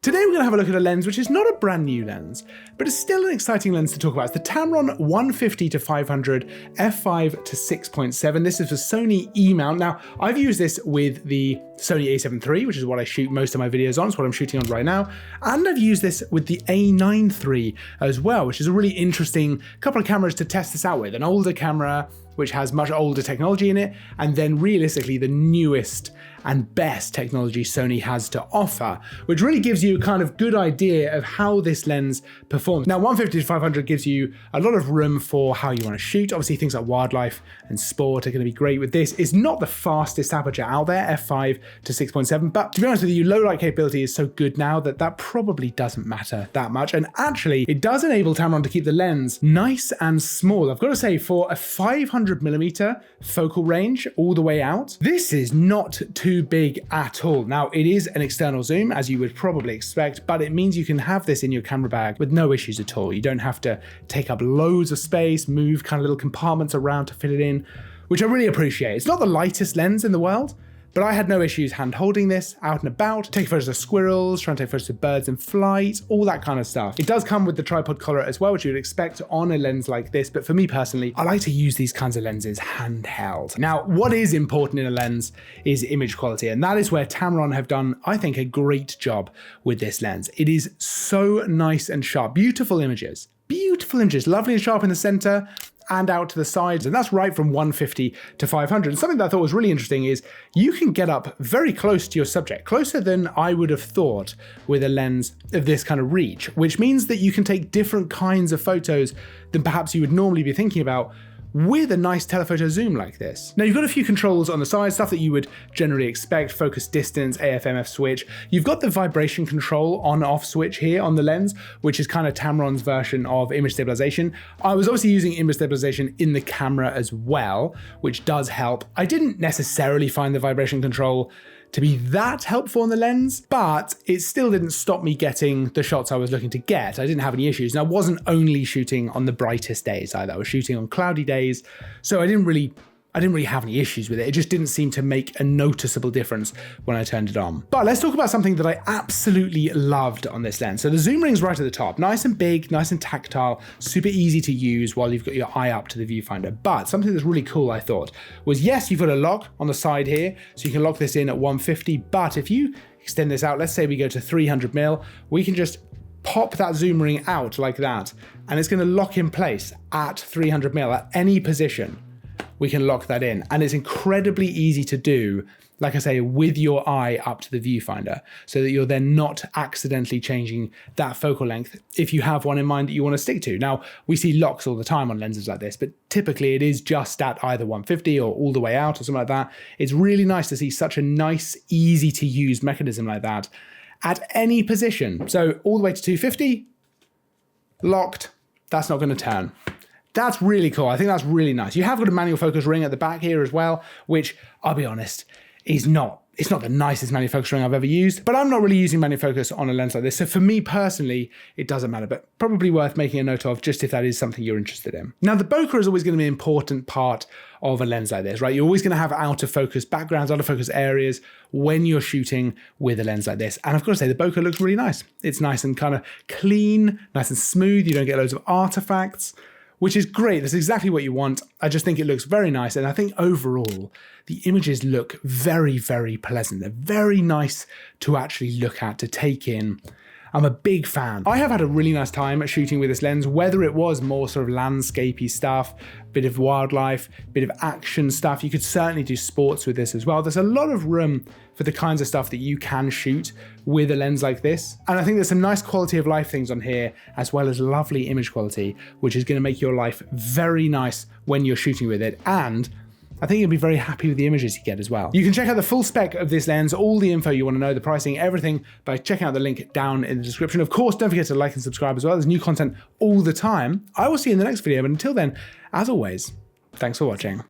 Today we're going to have a look at a lens which is not a brand new lens, but it's still an exciting lens to talk about. It's the Tamron 150-500 f5 to 6.7. This is for Sony E-mount. Now, I've used this with the Sony a7 III, which is what I shoot most of my videos on. It's what I'm shooting on right now. And I've used this with the a9 III as well, which is a really interesting couple of cameras to test this out with. An older camera, which has much older technology in it, and then realistically the newest and best technology Sony has to offer, which really gives you a kind of good idea of how this lens performs. Now, 150-500 gives you a lot of room for how you want to shoot. Obviously, things like wildlife and sport are going to be great with this. It's not the fastest aperture out there, f5 to 6.7, but to be honest with you, low light capability is so good now that that probably doesn't matter that much. And actually, it does enable Tamron to keep the lens nice and small. I've got to say, for a 500mm focal range all the way out, this is not too big at all. Now, it is an external zoom, as you would probably expect, but it means you can have this in your camera bag with no issues at all. You don't have to take up loads of space, move kind of little compartments around to fit it in, which I really appreciate. It's not the lightest lens in the world, but I had no issues hand holding this out and about, taking photos of squirrels, trying to take photos of birds in flight, all that kind of stuff. It does come with the tripod collar as well, which you'd expect on a lens like this, but for me personally, I like to use these kinds of lenses handheld. Now, what is important in a lens is image quality, and that is where Tamron have done, I think, a great job with this lens. It is so nice and sharp, beautiful images, lovely and sharp in the center, and out to the sides, and that's right from 150 to 500. And something that I thought was really interesting is you can get up very close to your subject, closer than I would have thought with a lens of this kind of reach, which means that you can take different kinds of photos than perhaps you would normally be thinking about with a nice telephoto zoom like this. Now, you've got a few controls on the side, stuff that you would generally expect: focus distance, AF/MF switch. You've got the vibration control on-off switch here on the lens, which is kind of Tamron's version of image stabilization. I was obviously using image stabilization in the camera as well, which does help. I didn't necessarily find the vibration control to be that helpful in the lens, but it still didn't stop me getting the shots I was looking to get. I didn't have any issues. And I wasn't only shooting on the brightest days either. I was shooting on cloudy days, so I didn't really have any issues with it. It just didn't seem to make a noticeable difference when I turned it on. But let's talk about something that I absolutely loved on this lens. So the zoom ring's right at the top, nice and big, nice and tactile, super easy to use while you've got your eye up to the viewfinder. But something that's really cool, I thought, was yes, you've got a lock on the side here, so you can lock this in at 150, but if you extend this out, let's say we go to 300mm, we can just pop that zoom ring out like that, and it's gonna lock in place at 300mm at any position. We can lock that in, and it's incredibly easy to do, like I say, with your eye up to the viewfinder, so that you're then not accidentally changing that focal length if you have one in mind that you want to stick to. Now, we see locks all the time on lenses like this, but typically it is just at either 150 or all the way out or something like that. It's really nice to see such a nice, easy to use mechanism like that at any position. So all the way to 250, locked, that's not going to turn. That's really cool. I think that's really nice. You have got a manual focus ring at the back here as well, which, I'll be honest, it's not the nicest manual focus ring I've ever used, but I'm not really using manual focus on a lens like this. So for me personally, it doesn't matter, but probably worth making a note of just if that is something you're interested in. Now, the bokeh is always going to be an important part of a lens like this, right? You're always going to have out of focus backgrounds, out of focus areas when you're shooting with a lens like this. And I've got to say, the bokeh looks really nice. It's nice and kind of clean, nice and smooth. You don't get loads of artifacts, which is great. That's exactly what you want. I just think it looks very nice. And I think overall, the images look very, very pleasant. They're very nice to actually look at, to take in. I'm a big fan. I have had a really nice time at shooting with this lens, whether it was more sort of landscapey stuff, bit of wildlife, bit of action stuff. You could certainly do sports with this as well. There's a lot of room for the kinds of stuff that you can shoot with a lens like this. And I think there's some nice quality of life things on here, as well as lovely image quality, which is going to make your life very nice when you're shooting with it. And I think you'll be very happy with the images you get as well. You can check out the full spec of this lens, all the info you want to know, the pricing, everything, by checking out the link down in the description. Of course, don't forget to like and subscribe as well. There's new content all the time. I will see you in the next video, but until then, as always, thanks for watching.